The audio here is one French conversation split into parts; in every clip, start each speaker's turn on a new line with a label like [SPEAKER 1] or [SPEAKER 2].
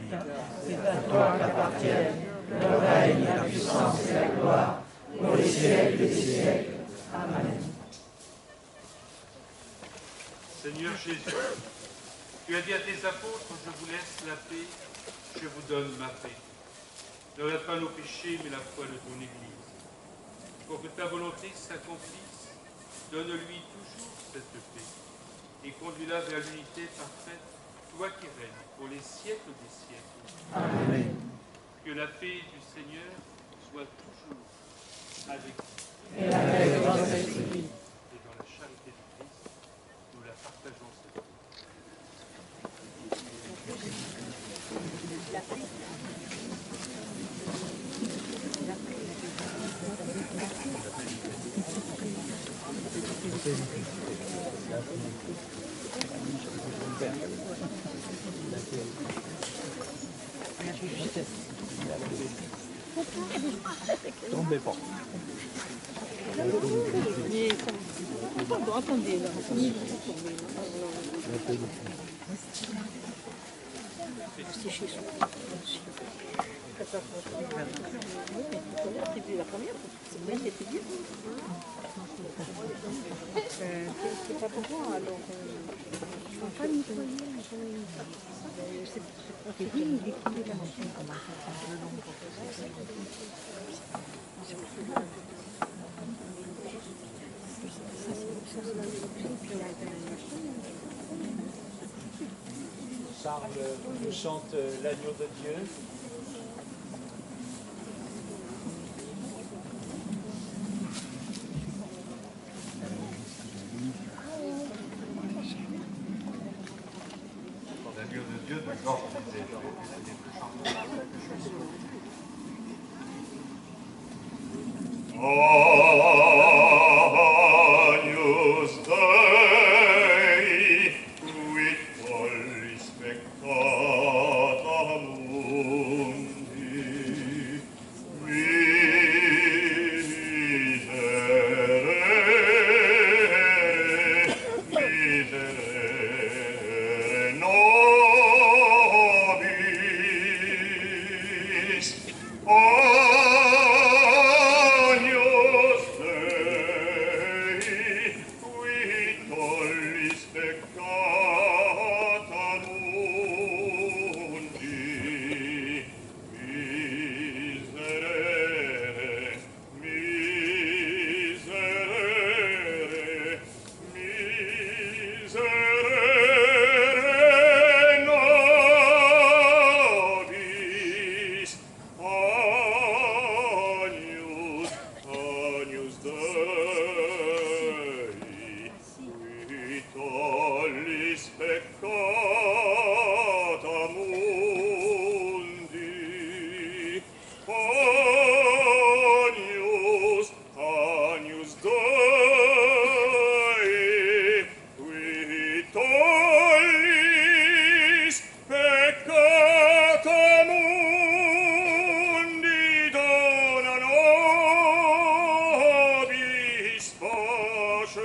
[SPEAKER 1] C'est à toi qu'appartiennent le règne, la puissance et la gloire, pour les siècles des siècles. Amen.
[SPEAKER 2] Seigneur Jésus, tu as dit à tes apôtres, je vous laisse la paix, je vous donne ma paix. Ne regarde pas nos péchés, mais la foi de ton Église. Pour que ta volonté s'accomplisse, donne-lui toujours cette paix et conduis-la vers l'unité parfaite, toi qui règnes pour les siècles des siècles.
[SPEAKER 1] Amen.
[SPEAKER 2] Que la paix du Seigneur soit toujours avec vous.
[SPEAKER 1] Et avec votre esprit.
[SPEAKER 2] Et dans la charité du Christ, nous la partageons cette paix.
[SPEAKER 3] Tombez pas.
[SPEAKER 4] Attendez, là. C'est chez soi. C'était la première, c'est bien, c'était bien. C'est pas pour moi, alors. Je ne pas nettoyer, c'est bien, il est coulé la machine, comment ça fait le long pour
[SPEAKER 3] Charles nous chante l'agneau de Dieu.
[SPEAKER 2] L'agneau de Dieu de Georges Bizet.
[SPEAKER 5] Agnus Dei, quid tollis peccata mundi, miserere nobis, Agnus Dei, quid tollis peccata mundi, miserere, miserere, miserere nobis, Agnus Dei, qui tollis peccata mundi, Agnus Dei, qui tollis peccata mundi, dona nobis pacem.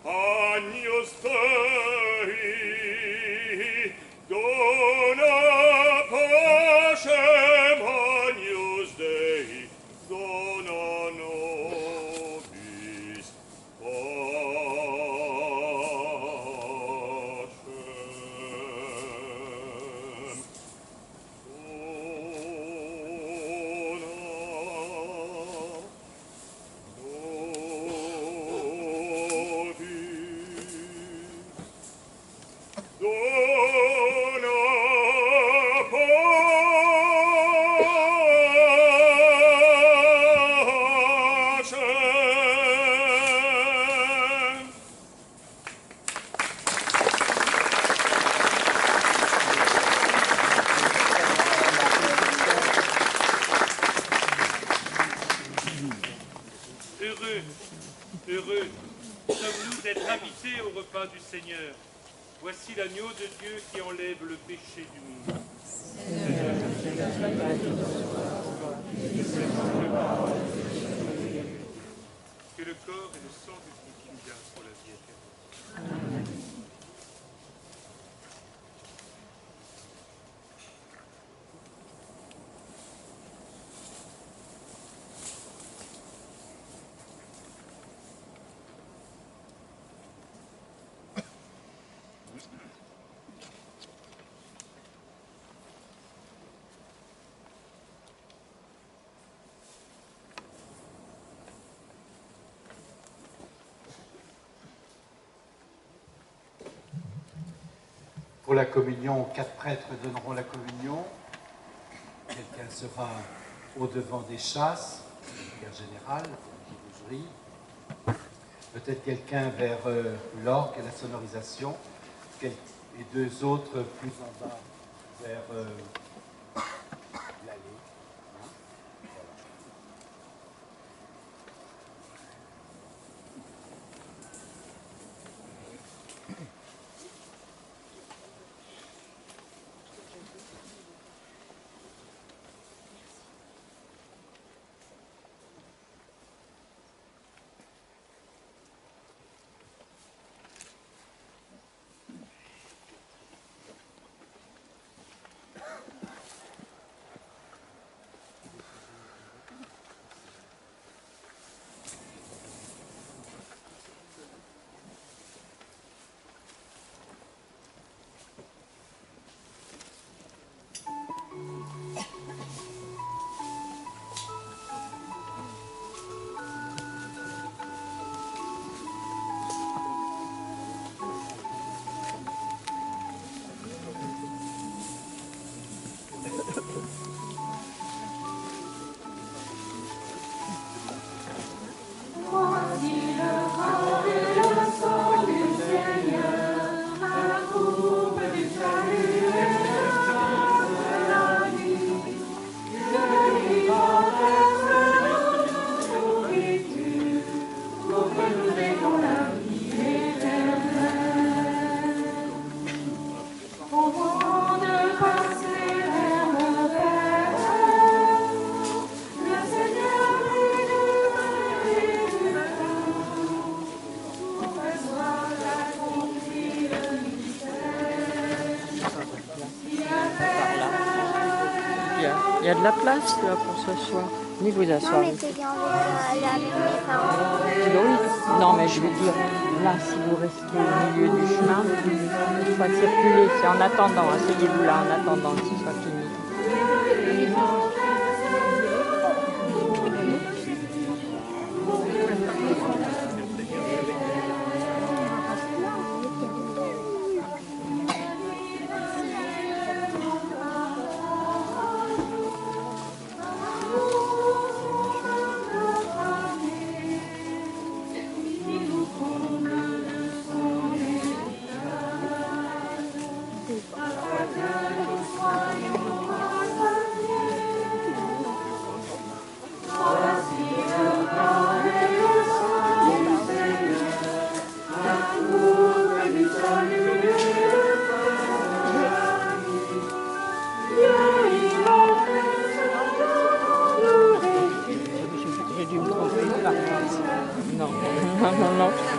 [SPEAKER 5] Agnus Dei, dona pacem. Agnus Dei, dona nobis pacem.
[SPEAKER 2] Heureux, heureux sommes-nous d'être invités au repas du Seigneur. Voici l'agneau de Dieu qui enlève le péché du monde. Que le corps et le sang du Christ nous gardent pour la vie éternelle.
[SPEAKER 1] pour la communion, 4 prêtres donneront la communion. Quelqu'un sera au devant des chasses, en général, bougerie. Peut-être quelqu'un vers l'orgue, la sonorisation, et 2 autres plus en bas vers l'allée.
[SPEAKER 6] Il y a de la place là pour s'asseoir. Ni vous asseoir.
[SPEAKER 7] Non, mais c'est bien avec mes parents.
[SPEAKER 6] Oui. Non, mais je veux dire, là, si vous restez au milieu du chemin, il faut circuler. C'est en attendant. Asseyez-vous là en attendant que ce soit fini.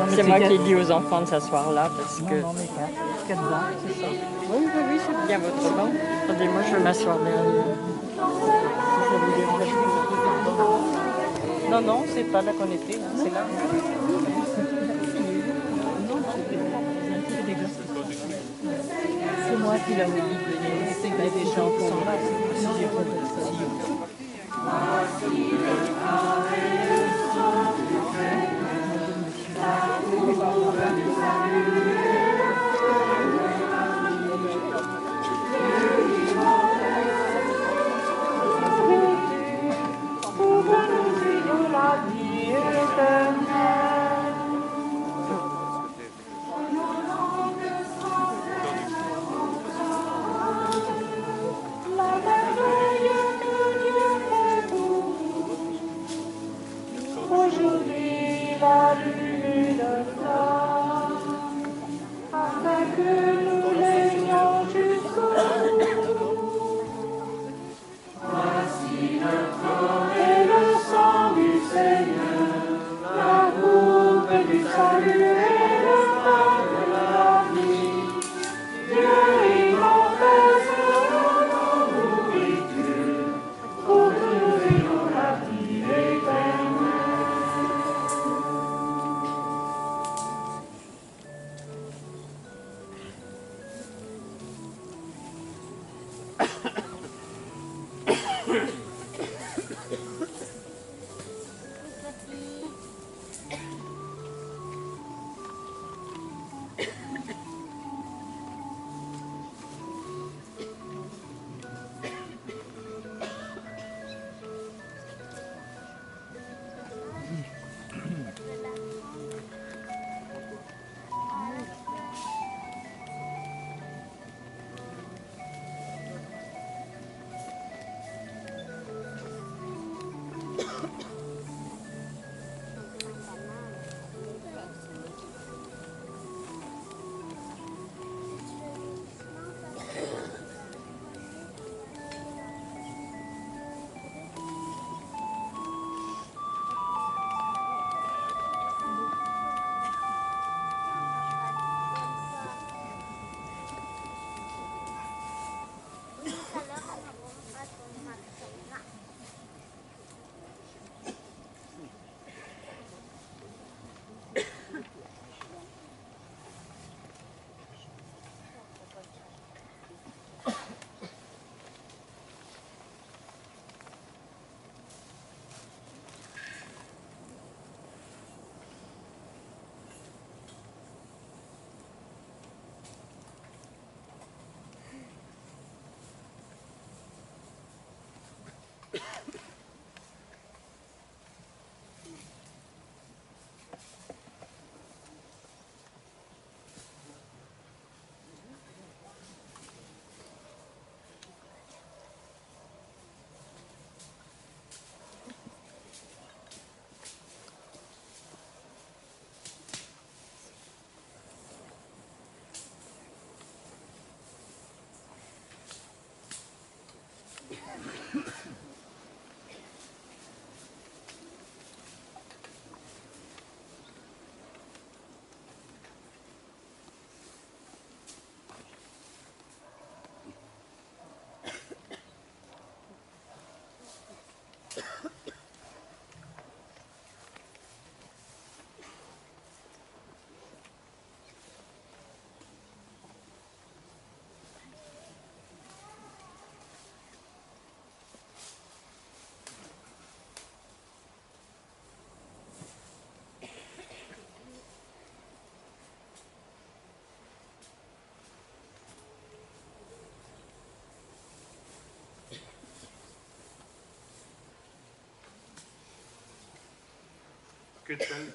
[SPEAKER 6] C'est moi qui dis aux enfants de s'asseoir là parce que...
[SPEAKER 3] Non, mais 4 bancs, c'est ça.
[SPEAKER 6] Oui, c'est bien votre banc. Attendez, moi je vais m'asseoir derrière. Non, c'est pas là qu'on était, hein, c'est là.
[SPEAKER 3] C'est moi qui l'avais dit de venir. C'est que des gens qui sont là.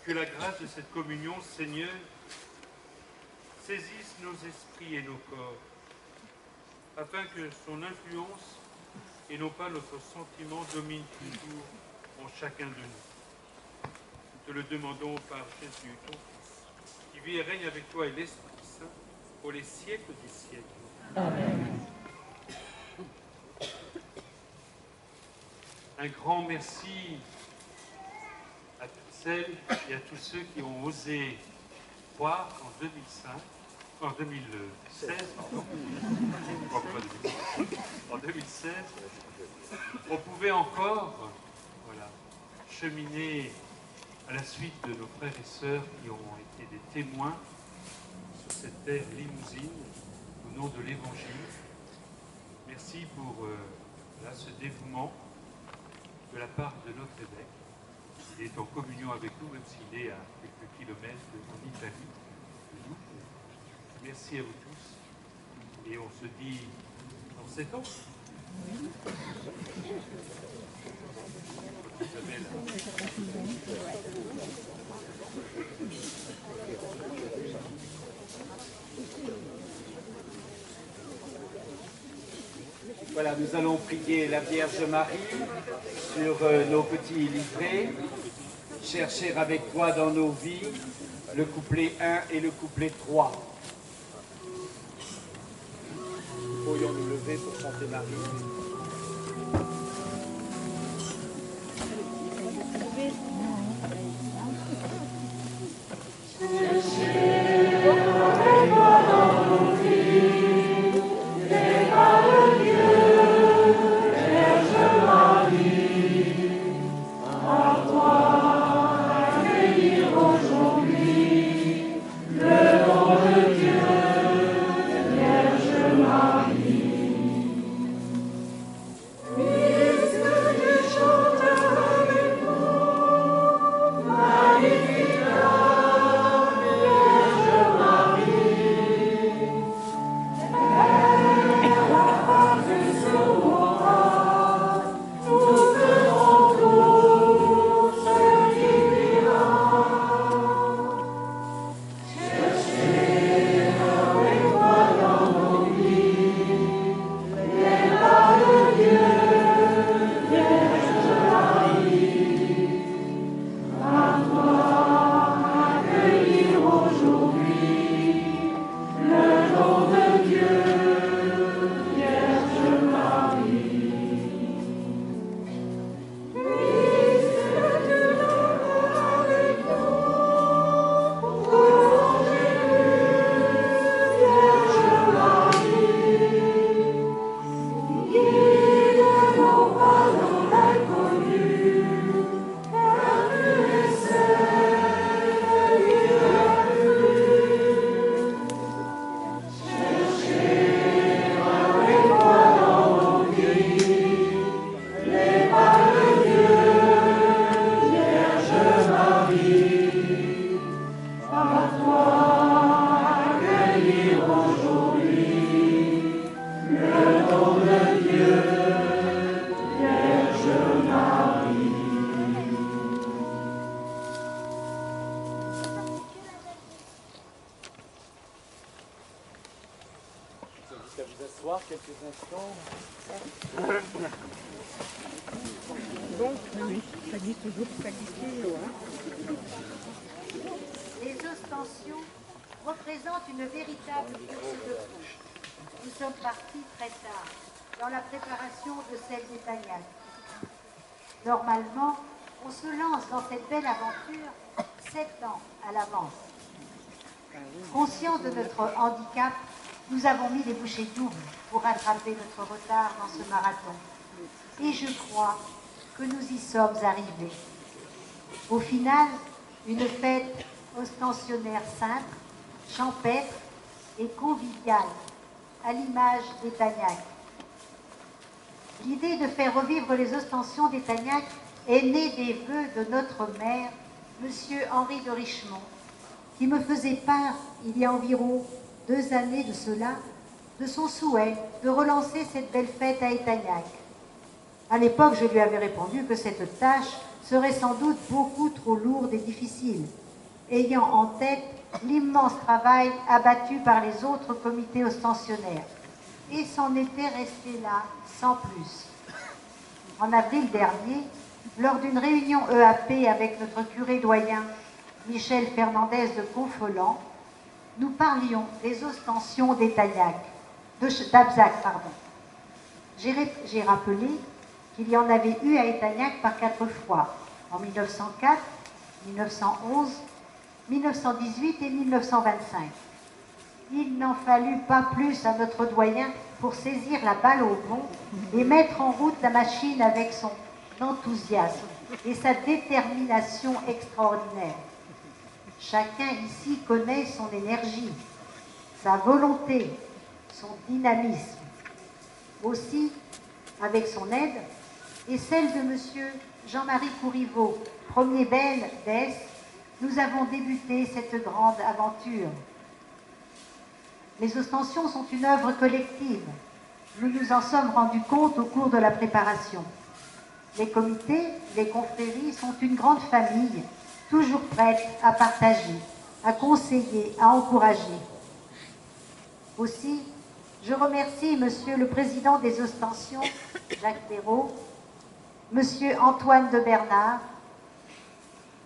[SPEAKER 2] Que la grâce de cette communion, Seigneur, saisisse nos esprits et nos corps, afin que son influence et non pas notre sentiment domine toujours en chacun de nous. Nous te le demandons par Jésus, ton Fils, qui vit et règne avec toi et l'Esprit Saint pour les siècles des siècles. Amen. Un grand merci à toutes celles et à tous ceux qui ont osé croire qu'en 2016, on pouvait encore cheminer à la suite de nos frères et sœurs qui ont été des témoins sur cette terre limousine au nom de l'Évangile. Merci pour ce dévouement de la part de notre évêque. Il est en communion avec nous, même s'il est à quelques kilomètres en Italie de nous. Merci à vous tous. Et on se dit dans 7 ans. Isabelle.
[SPEAKER 1] Voilà, nous allons prier la Vierge Marie sur nos petits livrets. Chercher avec toi dans nos vies le couplet 1 et le couplet 3. Nous pourrions nous lever pour chanter Marie.
[SPEAKER 8] Les ostensions représentent une véritable course de fond. Nous sommes partis très tard. dans la préparation de celle d'Étagnac. Normalement, on se lance dans cette belle aventure 7 ans à l'avance. Conscients de notre handicap, nous avons mis les bouchées doubles pour rattraper notre retard dans ce marathon. Et je crois que nous y sommes arrivés. Au final, une fête ostensionnaire simple, champêtre et conviviale, à l'image d'Étagnac. L'idée de faire revivre les ostensions d'Étagnac est née des vœux de notre maire, M. Henri de Richemont, qui me faisait part, il y a environ 2 années de cela, de son souhait de relancer cette belle fête à Étagnac. À l'époque, je lui avais répondu que cette tâche serait sans doute beaucoup trop lourde et difficile, ayant en tête l'immense travail abattu par les autres comités ostensionnaires. Et s'en était resté là, sans plus. En avril dernier, lors d'une réunion EAP avec notre curé doyen, Michel Fernandez de Confolens, nous parlions des ostensions d'Abzac. J'ai rappelé qu'il y en avait eu à Étagnac par 4 fois, en 1904, 1911, 1918 et 1925. Il n'en fallut pas plus à notre doyen pour saisir la balle au bond et mettre en route la machine avec son enthousiasme et sa détermination extraordinaire. Chacun ici connaît son énergie, sa volonté, son dynamisme. Aussi, avec son aide et celle de M. Jean-Marie Courriveau, premier bel d'Est, nous avons débuté cette grande aventure. Les ostensions sont une œuvre collective. Nous nous en sommes rendus compte au cours de la préparation. Les comités, les confréries sont une grande famille, toujours prête à partager, à conseiller, à encourager. Aussi, je remercie Monsieur le Président des Ostensions, Jacques Perrault, Monsieur Antoine de Bernard,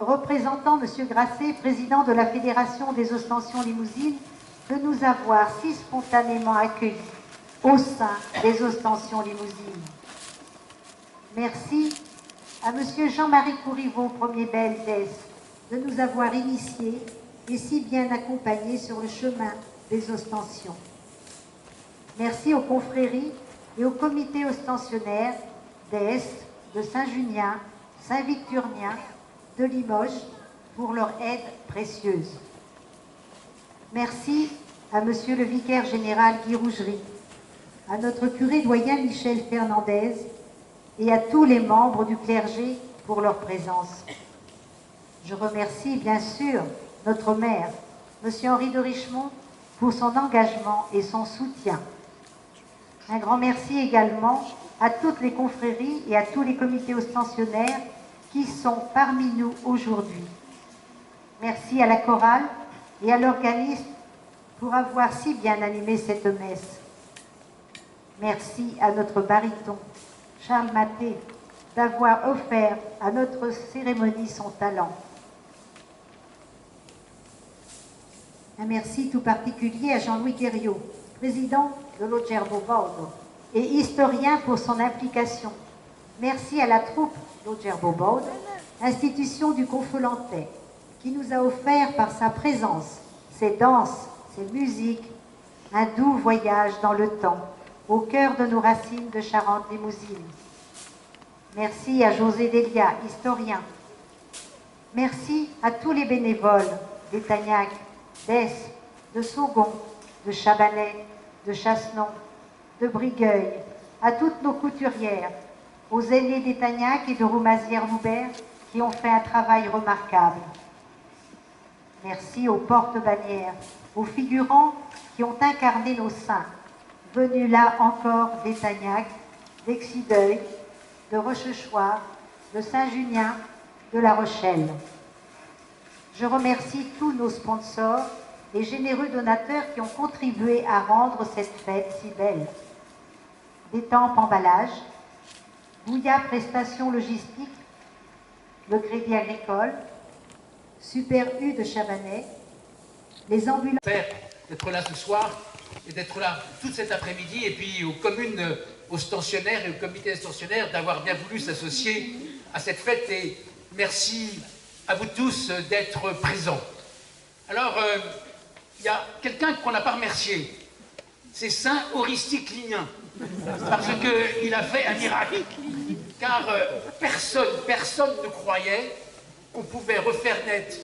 [SPEAKER 8] représentant Monsieur Grasset, Président de la Fédération des Ostensions Limousines, de nous avoir si spontanément accueillis au sein des Ostensions Limousines. Merci à Monsieur Jean-Marie Courriveau, premier bel d'Est, de nous avoir initiés et si bien accompagnés sur le chemin des ostensions. Merci aux confréries et aux comités ostensionnaires d'Est, de Saint-Junien, Saint-Victurnien, de Limoges pour leur aide précieuse. Merci à Monsieur le Vicaire général Guy Rougerie, à notre curé doyen Michel Fernandez et à tous les membres du clergé pour leur présence. Je remercie bien sûr notre maire, Monsieur Henri de Richemont, pour son engagement et son soutien. Un grand merci également à toutes les confréries et à tous les comités ostensionnaires qui sont parmi nous aujourd'hui. Merci à la chorale et à l'organisme pour avoir si bien animé cette messe. Merci à notre baryton, Charles Maté, d'avoir offert à notre cérémonie son talent. Un merci tout particulier à Jean-Louis Guerriot, président de l'Ogerbo Baudo et historien pour son implication. Merci à la troupe l'Ogerbo Baudo, institution du Confolentais, qui nous a offert par sa présence, ses danses, ses musiques, un doux voyage dans le temps, au cœur de nos racines de Charente-Limousine. Merci à José Delia, historien. Merci à tous les bénévoles d'Étagnac, d'Est, de Saugon, de Chabanais, de Chassenon, de Brigueuil, à toutes nos couturières, aux aînés d'Étagnac et de Roumazières-Loubert qui ont fait un travail remarquable. Merci aux porte-bannières, aux figurants qui ont incarné nos saints, venus là encore d'Étagnac, d'Exideuil, de Rochechouart, de Saint-Junien, de La Rochelle. Je remercie tous nos sponsors et généreux donateurs qui ont contribué à rendre cette fête si belle. Détemps Emballage, Bouilla Prestations Logistiques, le Crédit Agricole, Super U de Chabanais, les ambulances.
[SPEAKER 9] D'être là ce soir et d'être là toute cet après-midi, et puis aux communes, aux stationnaires et au comité des stationnaires d'avoir bien voulu s'associer à cette fête, et merci à vous tous d'être présents. Alors, il y a quelqu'un qu'on n'a pas remercié, c'est Saint Oristique Lignin, parce qu'il a fait un miracle, car personne ne croyait qu'on pouvait refaire naître